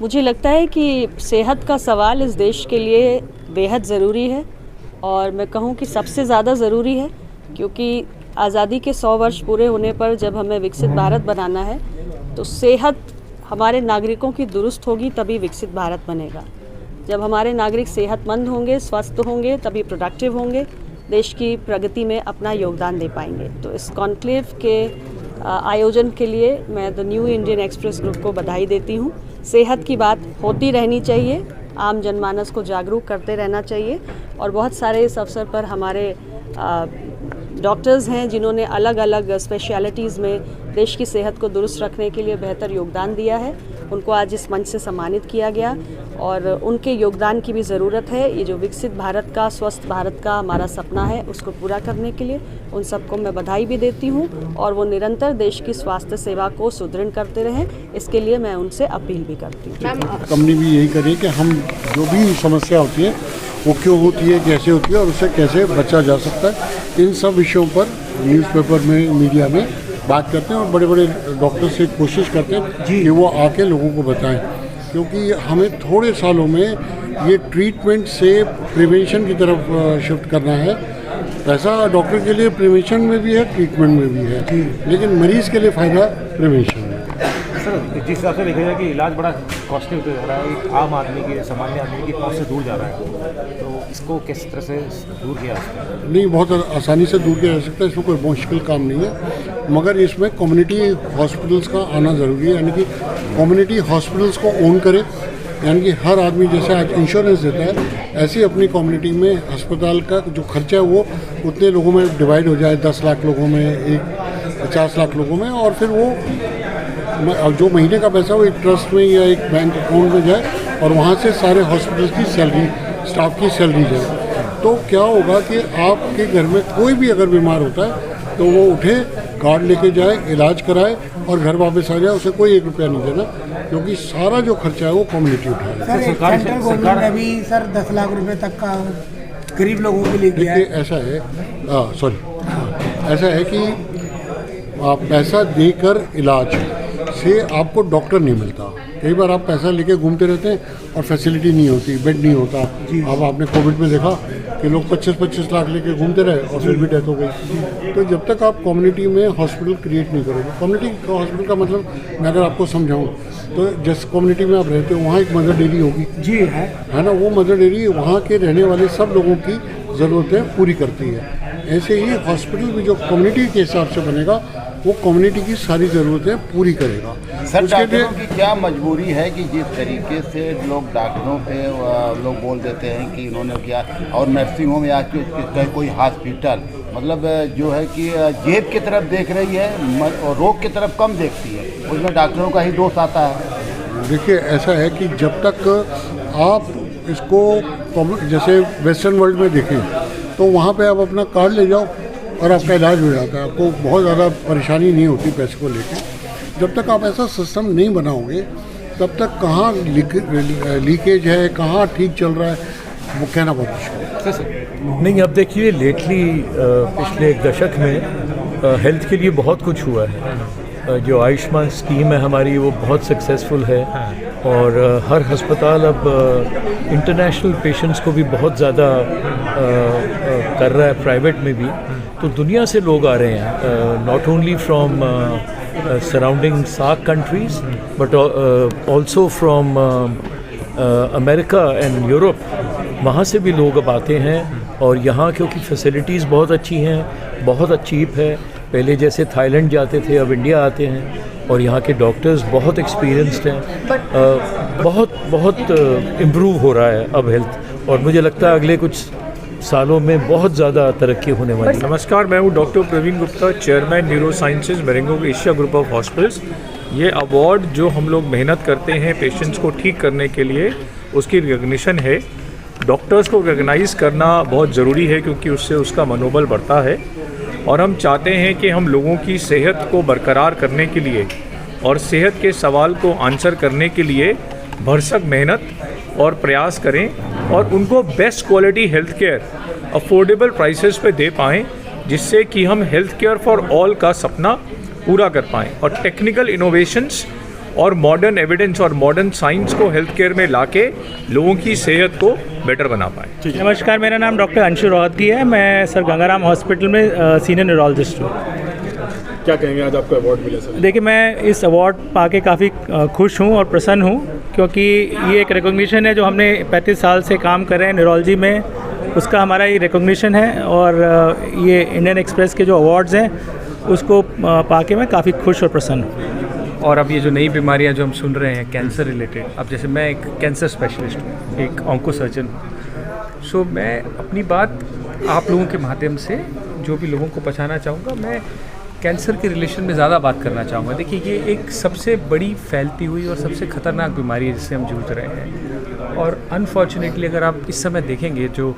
मुझे लगता है कि सेहत का सवाल इस देश के लिए बेहद ज़रूरी है और मैं कहूँ कि सबसे ज़्यादा ज़रूरी है, क्योंकि आज़ादी के 100 वर्ष पूरे होने पर जब हमें विकसित भारत बनाना है तो सेहत हमारे नागरिकों की दुरुस्त होगी तभी विकसित भारत बनेगा। जब हमारे नागरिक सेहतमंद होंगे, स्वस्थ होंगे, तभी प्रोडक्टिव होंगे, देश की प्रगति में अपना योगदान दे पाएंगे। तो इस कॉन्क्लेव के आयोजन के लिए मैं the new Indian express group को बधाई देती हूँ। सेहत की बात होती रहनी चाहिए, आम जनमानस को जागरूक करते रहना चाहिए और बहुत सारे इस अवसर पर हमारे डॉक्टर्स हैं जिन्होंने अलग अलग स्पेशलिटीज़ में देश की सेहत को दुरुस्त रखने के लिए बेहतर योगदान दिया है। उनको आज इस मंच से सम्मानित किया गया और उनके योगदान की भी ज़रूरत है। ये जो विकसित भारत का, स्वस्थ भारत का हमारा सपना है, उसको पूरा करने के लिए उन सबको मैं बधाई भी देती हूँ और वो निरंतर देश की स्वास्थ्य सेवा को सुदृढ़ करते रहें, इसके लिए मैं उनसे अपील भी करती हूँ। कंपनी भी यही करे कि हम जो भी समस्या होती है वो क्यों होती है, कैसे होती है और उससे कैसे बचा जा सकता है, इन सब विषयों पर न्यूज़पेपर में, मीडिया में बात करते हैं और बड़े बड़े डॉक्टर से कोशिश करते हैं कि वो आके लोगों को बताएं, क्योंकि हमें थोड़े सालों में ये ट्रीटमेंट से प्रिवेंशन की तरफ शिफ्ट करना है। पैसा डॉक्टर के लिए प्रिवेंशन में भी है, ट्रीटमेंट में भी है, लेकिन मरीज़ के लिए फ़ायदा प्रिवेंशन में। सर, जिस हिसाब से देखा जाए कि इलाज बड़ा कॉस्टली होता जा रहा है, एक आम आदमी की, सामान्य आदमी की पहुंच से दूर जा रहा है, तो इसको किस तरह से दूर किया जा सकता है? नहीं, बहुत आसानी से दूर किया जा सकता है, इसमें कोई मुश्किल काम नहीं है, मगर इसमें कम्युनिटी हॉस्पिटल्स का आना ज़रूरी है। यानी कि कम्युनिटी हॉस्पिटल्स को ओन करे, यानी कि हर आदमी जैसे आज इंश्योरेंस देता है, ऐसे ही अपनी कम्युनिटी में अस्पताल का जो खर्चा है वो उतने लोगों में डिवाइड हो जाए, 10 लाख लोगों में, 50 लाख लोगों में, और फिर वो जो महीने का पैसा वो एक ट्रस्ट में या एक बैंक अकाउंट में जाए और वहाँ से सारे हॉस्पिटल की सैलरी, स्टाफ की सैलरी जाए। तो क्या होगा कि आपके घर में कोई भी अगर बीमार होता है तो वो उठे, कार्ड लेके जाए, इलाज कराए और घर वापस आ जाए, उसे कोई 1 रुपया नहीं देना, क्योंकि सारा जो खर्चा है वो कम्युनिटी उठाए। सर, सेंट्रल गवर्नमेंट ने भी सर 10 लाख रुपए तक का गरीब लोगों के लिए दिया है। ऐसा है, ऐसा है कि आप पैसा देकर इलाज से आपको डॉक्टर नहीं मिलता। कई बार आप पैसा लेके घूमते रहते हैं और फैसिलिटी नहीं होती, बेड नहीं होता। अब आपने कोविड में देखा कि लोग 25-25 लाख लेके घूमते रहे और फिर भी डेथ हो गई। तो जब तक आप कम्युनिटी में हॉस्पिटल क्रिएट नहीं करोगे, कम्युनिटी का हॉस्पिटल का मतलब मैं अगर आपको समझाऊँ तो जिस कम्युनिटी में आप रहते हो वहाँ एक मदर डेयरी होगी, जी है ना, वो मदर डेयरी वहाँ के रहने वाले सब लोगों की ज़रूरतें पूरी करती है। ऐसे ही हॉस्पिटल भी जो कम्युनिटी के हिसाब से बनेगा वो कम्युनिटी की सारी ज़रूरतें पूरी करेगा। सर, डॉक्टरों की क्या मजबूरी है कि जिस तरीके से लोग डॉक्टरों पे लोग बोल देते हैं कि इन्होंने क्या, और नर्सिंग होम या कोई हॉस्पिटल मतलब जो है कि जेब की तरफ देख रही है और रोग की तरफ कम देखती है, उसमें डॉक्टरों का ही दोष आता है। देखिए, ऐसा है कि जब तक आप इसको जैसे वेस्टर्न वर्ल्ड में देखें तो वहाँ पे आप अपना कार्ड ले जाओ और आपका इलाज हो जाता है, आपको बहुत ज़्यादा परेशानी नहीं होती पैसे को लेके। जब तक आप ऐसा सिस्टम नहीं बनाओगे तब तक कहाँ लीकेज है, कहाँ ठीक चल रहा है, वो कहना बहुत मुश्किल है। नहीं, अब देखिए लेटली पिछले 1 दशक में हेल्थ के लिए बहुत कुछ हुआ है। जो आयुष्मान स्कीम है हमारी वो बहुत सक्सेसफुल है और हर अस्पताल अब इंटरनेशनल पेशेंट्स को भी बहुत ज़्यादा कर रहा है, प्राइवेट में भी। तो दुनिया से लोग आ रहे हैं, not only from surrounding SAARC countries but also from America and Europe. वहाँ से भी लोग अब आते हैं और यहाँ क्योंकि फैसिलिटीज़ बहुत अच्छी हैं, बहुत चीप है। पहले जैसे थाईलैंड जाते थे, अब इंडिया आते हैं और यहाँ के डॉक्टर्स बहुत एक्सपीरियंस्ड हैं। बहुत इम्प्रूव हो रहा है अब हेल्थ, और मुझे लगता है अगले कुछ सालों में बहुत ज़्यादा तरक्की होने वाली है। नमस्कार, मैं हूँ doctor Praveen Gupta, chairman neuro sciences Marengo Asia group of hospitals. ये अवार्ड जो हम लोग मेहनत करते हैं पेशेंट्स को ठीक करने के लिए, उसकी रिकग्निशन है। डॉक्टर्स को रिकग्नाइज़ करना बहुत ज़रूरी है क्योंकि उससे उसका मनोबल बढ़ता है और हम चाहते हैं कि हम लोगों की सेहत को बरकरार करने के लिए और सेहत के सवाल को आंसर करने के लिए भरसक मेहनत और प्रयास करें और उनको best quality health care affordable prices पे दे पाएँ, जिससे कि हम हेल्थ केयर फॉर ऑल का सपना पूरा कर पाएँ। और टेक्निकल इनोवेशंस और मॉडर्न एविडेंस और मॉडर्न साइंस को हेल्थ केयर में लाके लोगों की सेहत को बेटर बना पाए। नमस्कार, मेरा नाम डॉक्टर अंशु रोहतगी है। मैं सर गंगाराम हॉस्पिटल में सीनियर न्यूरोलॉजिस्ट हूँ। क्या कहेंगे, आज आपको अवार्ड मिला सर? देखिए, मैं इस अवार्ड पाके काफ़ी खुश हूँ और प्रसन्न हूँ, क्योंकि ये एक रिकॉग्निशन है जो हमने 35 साल से काम कर रहे हैं न्यूरोलॉजी में, उसका हमारा ये रिकॉग्निशन है। और ये इंडियन एक्सप्रेस के जो अवार्ड्स हैं उसको पाके मैं काफ़ी खुश और प्रसन्न हूँ। और अब ये जो नई बीमारियां जो हम सुन रहे हैं कैंसर रिलेटेड, अब जैसे मैं एक कैंसर स्पेशलिस्ट हूँ, एक ऑन्को सर्जन हूँ, सो मैं अपनी बात आप लोगों के माध्यम से जो भी लोगों को पहुँचाना चाहूँगा, मैं कैंसर के रिलेशन में ज़्यादा बात करना चाहूँगा। देखिए, ये एक सबसे बड़ी फैलती हुई और सबसे ख़तरनाक बीमारी है जिससे हम जूझ रहे हैं। और अनफॉर्चुनेटली अगर आप इस समय देखेंगे, जो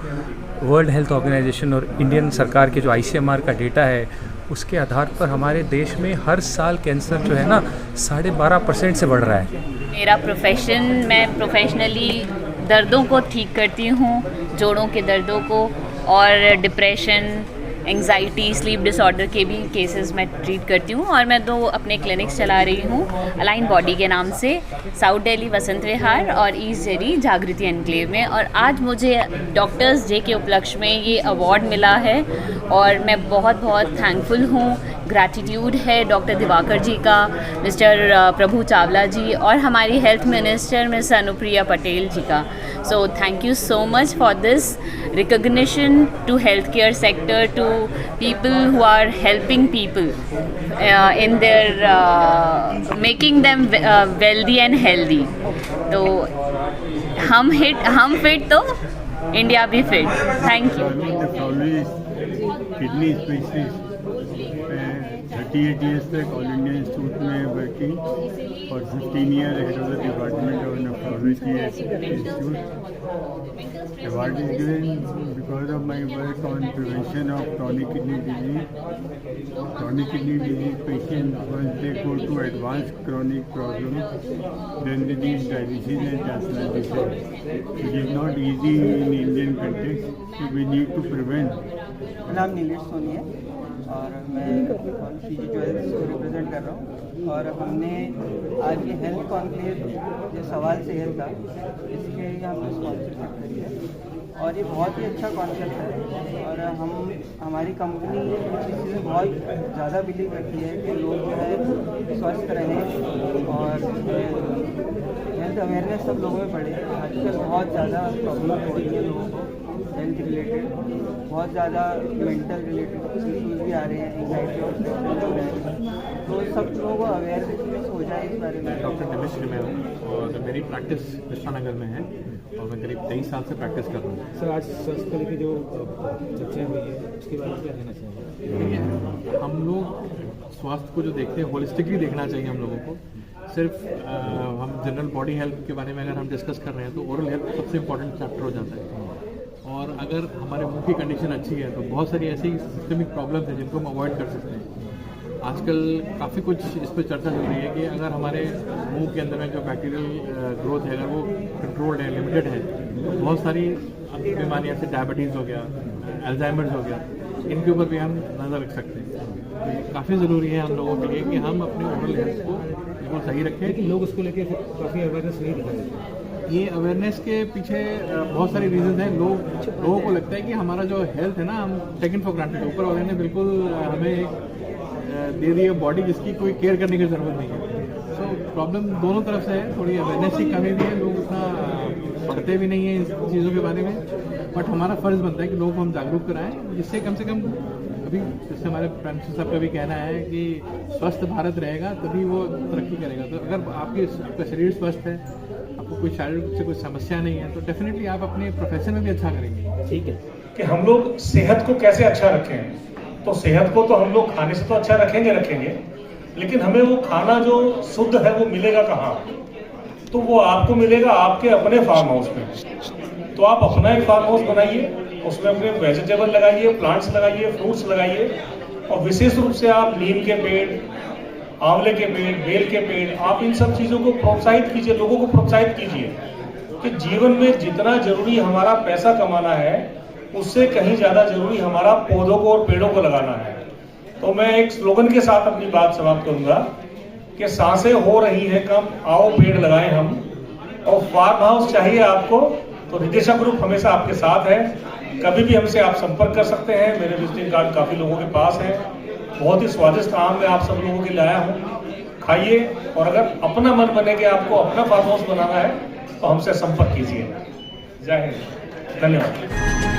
वर्ल्ड हेल्थ ऑर्गेनाइजेशन और इंडियन सरकार के जो ICMR का डेटा है, उसके आधार पर हमारे देश में हर साल कैंसर जो है ना 12.5% से बढ़ रहा है। मेरा प्रोफेशन, मैं प्रोफेशनली दर्दों को ठीक करती हूँ, जोड़ों के दर्दों को, और डिप्रेशन, एंग्जाइटी, स्लीप डिसऑर्डर के भी केसेस मैं ट्रीट करती हूँ। और मैं 2 अपने क्लिनिक्स चला रही हूँ अलाइन बॉडी के नाम से, साउथ दिल्ली वसंत विहार और ईस्ट दिल्ली जागृति एनक्लेव में। और आज मुझे डॉक्टर्स डे के उपलक्ष्य में ये अवार्ड मिला है और मैं बहुत बहुत थैंकफुल हूँ। ग्रैटिट्यूड है डॉक्टर दिवाकर जी का, मिस्टर प्रभु चावला जी और हमारी health minister miss Anupriya Patel ji का। So thank you so much for this recognition to healthcare sector, to people who are helping people in their making them wealthy and healthy. तो हम fit तो India भी fit. Thank you. Kidney specialist, 38 years तक all India institute में working और 15 years head of the department of nephrology institute. Award is given because of my work on prevention of chronic kidney disease. Chronic kidney disease patients, once they go to advanced chronic problems, then they need dialysis and transplantation. It is not easy in Indian context, so we need to prevent. मेरा नाम नीलेश सोनी है और मैं CG jewels को represent कर रहा हूँ। और हमने आज ये हेल्थ कॉन्क्लेव जो सवाल सेहत का, इसके लिए हमने स्पॉन्सरशिप करी है और ये बहुत ही अच्छा कॉन्सेप्ट है। और हमारी कंपनी इस चीज़ में बहुत ज़्यादा बिलीव करती है कि लोग जो है स्वस्थ रहें और हेल्थ अवेयरनेस सब लोगों में बढ़े। आजकल बहुत ज़्यादा प्रॉब्लम हो रही है लोगों को हेल्थ रिलेटेड, बहुत ज़्यादा मेंटल रिलेटेड इश्यूज भी आ रहे हैं, एंग्जाइटी और डिप्रेशन हो रहे हैं। तो सब लोगों को अवेयरनेस हो जाए इस बारे में। डॉक्टर दिनेश मैं हूँ और मेरी प्रैक्टिस कृष्णानगर में है और मैं करीब 23 साल से प्रैक्टिस कर रहा हूँ। सर, आज स्वास्थ्य की जो चर्चा हुई है उसके बारे में क्या कहना चाहिए? देखिए, हम लोग स्वास्थ्य को जो देखते हैं होलिस्टिकली देखना चाहिए हम लोगों को। सिर्फ हम जनरल बॉडी हेल्थ के बारे में अगर हम डिस्कस कर रहे हैं तो ओरल हेल्थ सबसे इम्पोर्टेंट चैप्टर हो जाता है। और अगर हमारे मुंह की कंडीशन अच्छी है तो बहुत सारी ऐसी सिस्टमिक प्रॉब्लम्स हैं जिनको हम अवॉइड कर सकते हैं। आजकल काफ़ी कुछ इस पर चर्चा चल रही है कि अगर हमारे मुंह के अंदर में जो बैक्टीरियल ग्रोथ है अगर वो कंट्रोल्ड है, लिमिटेड है, तो बहुत सारी बीमारियाँ जैसे डायबिटीज़ हो गया, अल्जाइमर्स हो गया, इनके ऊपर भी हम नज़र रख सकते हैं। काफ़ी ज़रूरी है हम लोगों के लिए कि हम अपने ओरल हेल्थ को बिल्कुल सही रखें। लेकिन लोग उसको लेकर काफ़ी अवेयरनेस नहीं दिखाते। ये अवेयरनेस के पीछे बहुत सारे रीजन हैं। लोगों को लगता है कि हमारा जो हेल्थ है ना, हम टेकन फॉर ग्रांटेड, ऊपर वाले ने बिल्कुल हमें दे दी है बॉडी जिसकी कोई केयर करने की ज़रूरत नहीं है। सो प्रॉब्लम दोनों तरफ से है, थोड़ी अवेयरनेस की कमी भी है, लोग उतना पढ़ते भी नहीं हैं इस चीज़ों के बारे में। बट हमारा फ़र्ज़ बनता है कि लोगों को हम जागरूक कराएं, जिससे कम से कम अभी जैसे हमारे प्राइम मिनिस्टर साहब का भी कहना है कि स्वस्थ भारत रहेगा तभी वो तरक्की करेगा। तो अगर आपका शरीर स्वस्थ है, आपको कोई शारीरिक से कोई समस्या नहीं है, तो डेफिनेटली आप अपने प्रोफेशन में भी अच्छा करेंगे। ठीक है कि हम लोग सेहत को कैसे अच्छा रखें। तो सेहत को तो हम लोग खाने से तो अच्छा रखेंगे, लेकिन हमें वो खाना जो शुद्ध है वो मिलेगा कहाँ? तो वो आपको मिलेगा आपके अपने फार्म हाउस में। तो आप अपना एक फार्म हाउस बनाइए, उसमें अपने वेजिटेबल लगाइए, प्लांट्स लगाइए, फ्रूट्स लगाइए, और विशेष रूप से आप नीम के पेड़, आंवले के पेड़, बेल के पेड़, आप इन सब चीज़ों को प्रोत्साहित कीजिए, लोगों को प्रोत्साहित कीजिए कि जीवन में जितना जरूरी हमारा पैसा कमाना है उससे कहीं ज़्यादा जरूरी हमारा पौधों को और पेड़ों को लगाना है। तो मैं एक स्लोगन के साथ अपनी बात समाप्त करूंगा कि सांसें हो रही हैं कम, आओ पेड़ लगाएं हम। और फार्म हाउस चाहिए आपको तो निदेशक ग्रुप हमेशा आपके साथ है। कभी भी हमसे आप संपर्क कर सकते हैं। मेरे विजिटिंग कार्ड काफ़ी लोगों के पास हैं। बहुत ही स्वादिष्ट आम मैं आप सब लोगों के लिए लाया हूँ, खाइए। और अगर अपना मन बने कि आपको अपना फार्म हाउस बनाना है तो हमसे संपर्क कीजिए। जय हिंद, धन्यवाद।